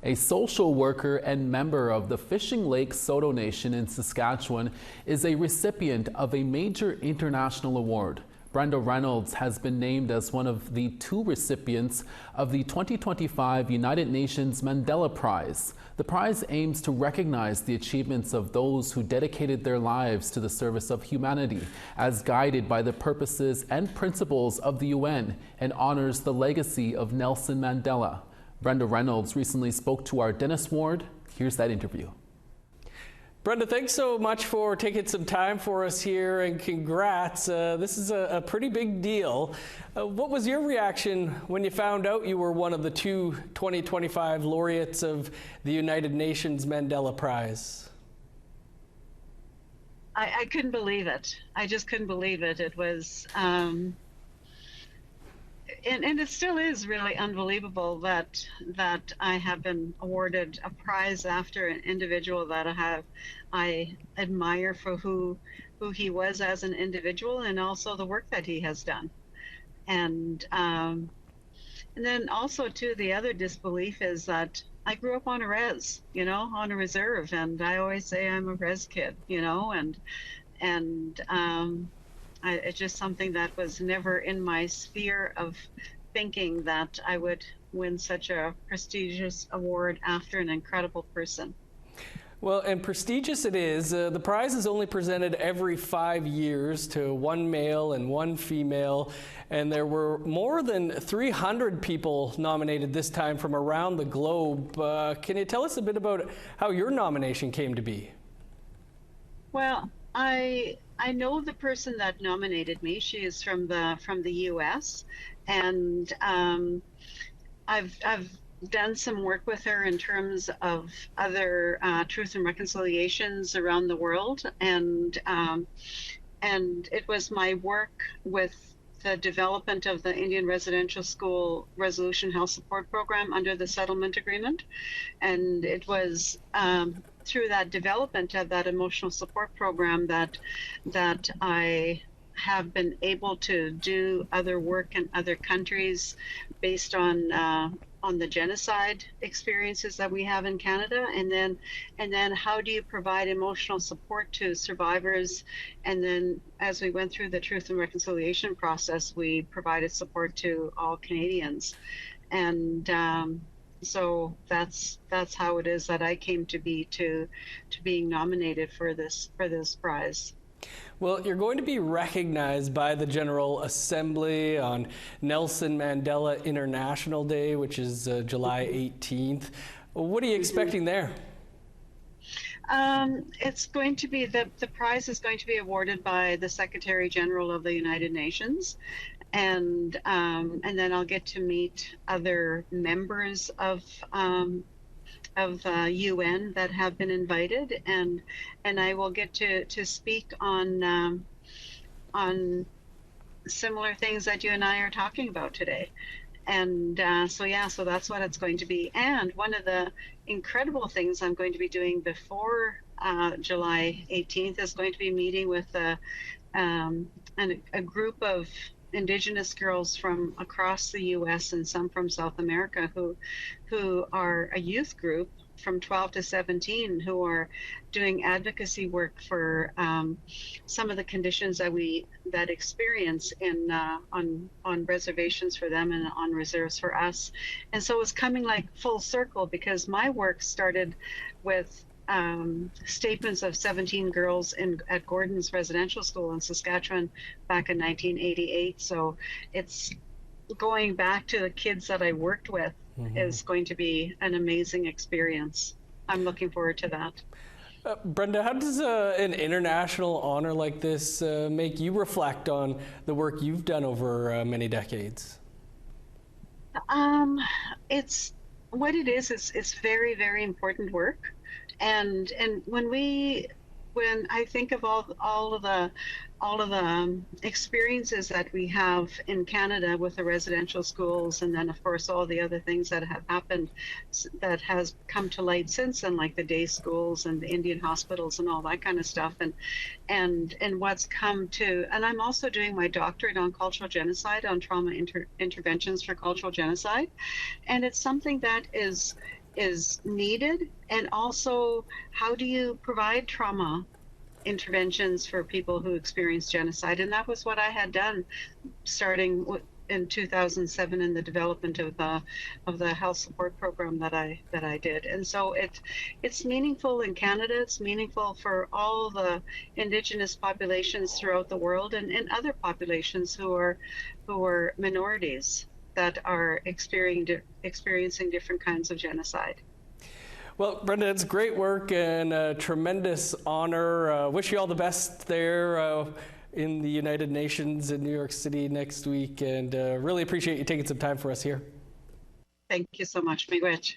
A social worker and member of the Fishing Lake Saulteaux Nation in Saskatchewan is a recipient of a major international award. Brenda Reynolds has been named as one of the 2 recipients of the 2025 United Nations Mandela Prize. The prize aims to recognize the achievements of those who dedicated their lives to the service of humanity as guided by the purposes and principles of the UN, and honors the legacy of Nelson Mandela. Brenda Reynolds recently spoke to our Dennis Ward. Here's that interview. Brenda, thanks so much for taking some time for us here, and congrats. This is a pretty big deal. What was your reaction when you found out you were one of the 2 2025 laureates of the United Nations Mandela Prize? I couldn't believe it. I just couldn't believe it. It was, and it still is really unbelievable that I have been awarded a prize after an individual that I admire for who he was as an individual, and also the work that he has done. And then also too, the other disbelief is that I grew up on a res, on a reserve, and I always say I'm a res kid, it's just something that was never in my sphere of thinking that I would win such a prestigious award after an incredible person. Well, and prestigious it is. The prize is only presented every 5 years to 1 male and 1 female, and there were more than 300 people nominated this time from around the globe. Can you tell us a bit about how your nomination came to be? Well, I know the person that nominated me. She is from the U.S. and I've done some work with her in terms of other truth and reconciliations around the world, and it was my work with the development of the Indian Residential School Resolution Health Support Program under the settlement agreement, and it was through that development of that emotional support program that I have been able to do other work in other countries based on the genocide experiences that we have in Canada, and then how do you provide emotional support to survivors, and then as we went through the truth and reconciliation process, we provided support to all Canadians, and so that's how it is that I came to be to being nominated for this prize. Well, you're going to be recognized by the General Assembly on Nelson Mandela International Day, which is July 18th. What are you expecting there? It's going to be, the prize is going to be awarded by the Secretary General of the United Nations, and then I'll get to meet other members of UN that have been invited, and I will get to speak on similar things that you and I are talking about today. And so that's what it's going to be. And one of the incredible things I'm going to be doing before July 18th is going to be meeting with a group of Indigenous girls from across the U.S. and some from South America who are a youth group from 12 to 17 who are doing advocacy work for some of the conditions that experience in on reservations for them and on reserves for us. And so it's coming like full circle, because my work started with statements of 17 girls at Gordon's residential school in Saskatchewan back in 1988. So it's going back to the kids that I worked with is going to be an amazing experience. I'm looking forward to that. Brenda, how does an international honor like this make you reflect on the work you've done over many decades? It's what it is. It's very, very important work. And when I think of all of the experiences that we have in Canada with the residential schools, and then of course all the other things that have happened that has come to light since then, like the day schools and the Indian hospitals and all that kind of stuff, and what's come to, and I'm also doing my doctorate on cultural genocide, on trauma interventions for cultural genocide, and it's something that is is needed, and also how do you provide trauma interventions for people who experience genocide. And that was what I had done starting in 2007 in the development of the health support program that I did. And so it's meaningful in Canada, it's meaningful for all the Indigenous populations throughout the world, and other populations who are minorities that are experiencing different kinds of genocide. Well, Brenda, it's great work and a tremendous honor. Wish you all the best there in the United Nations in New York City next week, and really appreciate you taking some time for us here. Thank you so much, Miigwech.